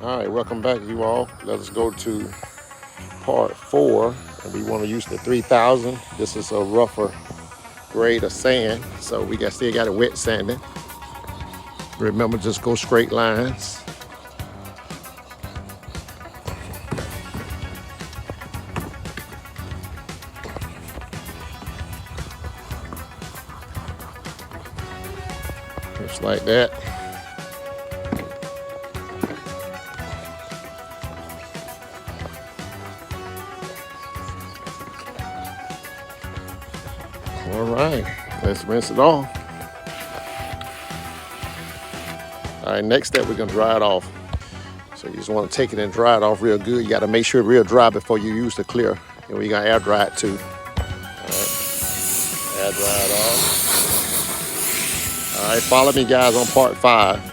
All right, welcome back, you all. Let us go to part 4, and we want to use the 3000. This is a rougher grade of sand, so we still got it wet sanding. Remember, just go straight lines. Just like that. All right, let's rinse it off. All right, next step, we're gonna dry it off. So you just wanna take it and dry it off real good. You gotta make sure it's real dry before you use the clear. And we're gonna air dry it too. All right, air dry it off. All right, follow me guys on part 5.